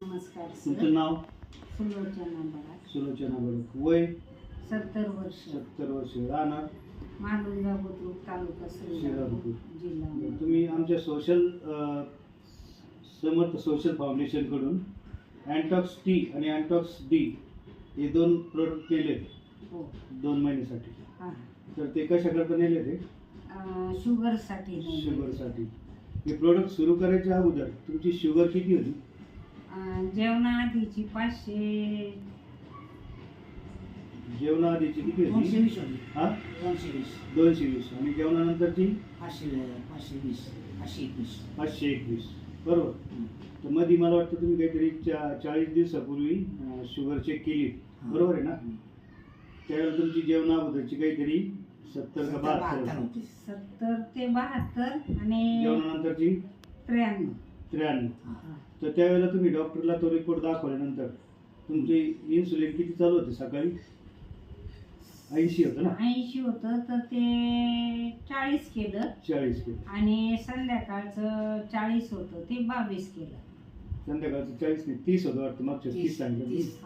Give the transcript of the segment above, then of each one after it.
नमस्कार तुमचं सर. नाव? सुलोचना बराड. सुलोचना बडक. वय? 70 वर्ष. 70 वर्ष. राहणार? मालुंगा बुद्रुक, तालुका श्रीरामपूर, जिल्हा अमरावती. तुम्ही आमच्या समर्थ सोशल फाउंडेशनकडून अँटॉक्स टी आणि अँटॉक्स डी हे 2 प्रोडक्ट केले हो 2 महिन्यासाठी. हां. तर ते कशाकरता नेले ते? शुगरसाठी. शुगरसाठी. हे प्रोडक्ट सुरू करायच्या अगोदर तुमची शुगर किती होती? जेवणाआधीची 500. जेवणाआधीची किती होती? 220 होती. हा 220. 220. आणि जेवणानंतरची 520 521. 521. बरोबर. तर मध्ये मला वाटतं तुम्ही काहीतरी 40 दिवसापूर्वी शुगर चेक केली, बरोबर आहे ना? त्यावेळेला तुमची जेवणा अगोदरची काहीतरी 70 का 72 होती. 70 ते 72 आणि जेवणानंतरची 93. 93. हां. तर त्यावेळेला तुम्ही डॉक्टरला तो रिपोर्ट दाखवल्यानंतर तुमची इन्सुलिन किती चालू होते? सकाळी 80 होतं ना? 80 होतं तर ते 40 केलं 40 केलं. आणि संध्याकाळचं 40 होतं ते 22 केलं. संध्याकाळचं 40 नाही 30 होतं वाटतं. मागच्या 30 सांगितलं. 30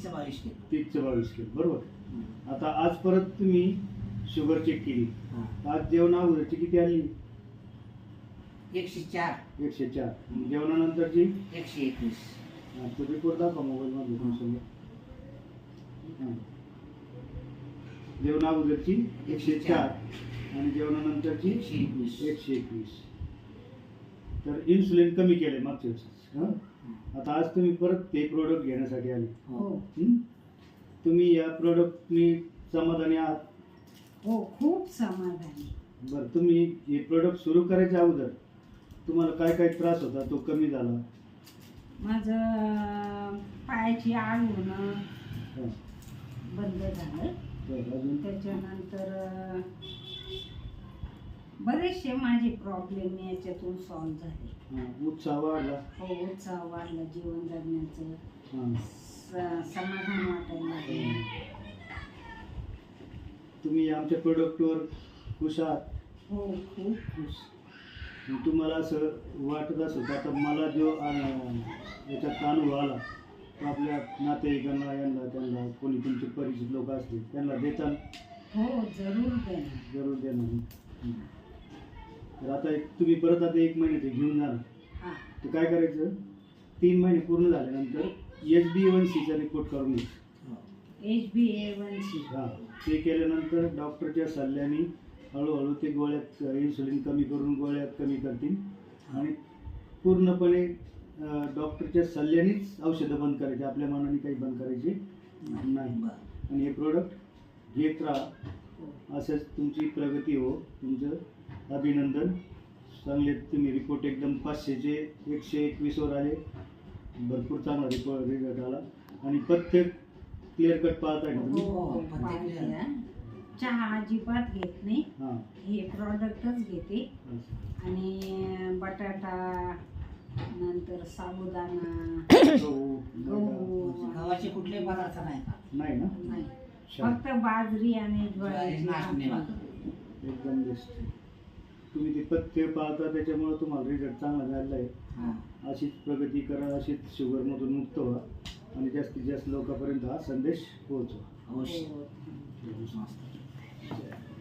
22 केलं. 30 चं 22 केलं. बरोबर. आता आज परत तुम्ही शुगर चेक केली. आज जेवणा अगोदरची किती आली? 104. 104. जेवणानंतरची 121. तो रिपोर्ट दाखवा मोबाईल मध्ये तुमच्यासमोर. जेवणा अगोदरची 104 आणि जेवणानंतरची 121. तर इन्सुलिन कमी केलंय मागच्या वेळेस. आता आज तुम्ही परत ते प्रोडक्ट घेण्यासाठी आले. हो तुम्ही या प्रोडक्टनी समाधानी आहात? हो खूप समाधानी. बरं. तुम्ही हे प्रोडक्ट सुरू करायच्या अगोदर तुम्हाला काय काय त्रास होता तो कमी झाला? माझं पायाची आग होणं हं. बंद झालं. बरं. अजून? त्याच्यानंतर बरेचसे माझे प्रॉब्लेम याच्यातून सॉल्व्ह झाले. उत्साह वाढला? हो उत्साह वाढला. जीवन जगण्याचं हां. समाधान वाटायला लागलं. तुम्ही आमच्या प्रोडक्टवर खुश आहात? हो खूप खुश. तुम्हाला असं वाटत असं तर आता मला जो याच्यात अनुभव आला तो आपल्या नातेवाईकांना त्यांना कोणी तुमचे परिचित लोक असतील त्यांना देताल? हो जरूर देणार. जरूर देणार. तर आता तुम्ही परत आता 1 महिन्याचे घेऊन जाणार. हां. तर काय करायचं? 3 महिने पूर्ण झाल्यानंतर HbA1cचा रिपोर्ट करून घ्यायचा. HbA1c. हां. ते केल्यानंतर डॉक्टरच्या सल्ल्याने हळूहळू ते गोळ्यात इन्सुलिन कमी करून गोळ्या कमी करतील आणि पूर्णपणे डॉक्टरच्या सल्ल्यानेच औषधं बंद करायची. आपल्या मनाने काही बंद करायची नाही. आणि हे प्रोडक्ट घेत राहा. असंच तुमची प्रगती हो. तुमचं अभिनंदन. चांगले तुम्ही रिपोर्ट एकदम 500चे 121 वर आले. भरपूर चांगला रिपोर्ट आला आणि प्रत्येक क्लिअर कट पाहताय ना तुम्ही? हो पाहते. चहा अजिबात घेत नाही. हां. हे प्रॉडक्टच घेते. आणि बटाटा नंतर साबुदाणा गहू गव्हाचे कुठले पदार्थ नाही का? नाही ना? नाही. छान. फक्त बाजरी आणि ज्वारीची नाचणी भाकरी. भाकर. एकदम बेस्ट. तुम्ही ते पथ्य पाळता त्याच्यामुळे तुम्हाला रिझल्ट चांगला झालेला आहे. अशीच प्रगती करा. अशीच शुगरमधून मुक्त व्हा आणि जास्तीत जास्त लोकांपर्यंत हा संदेश पोहोचवा. अवश्य. हो. मस्त.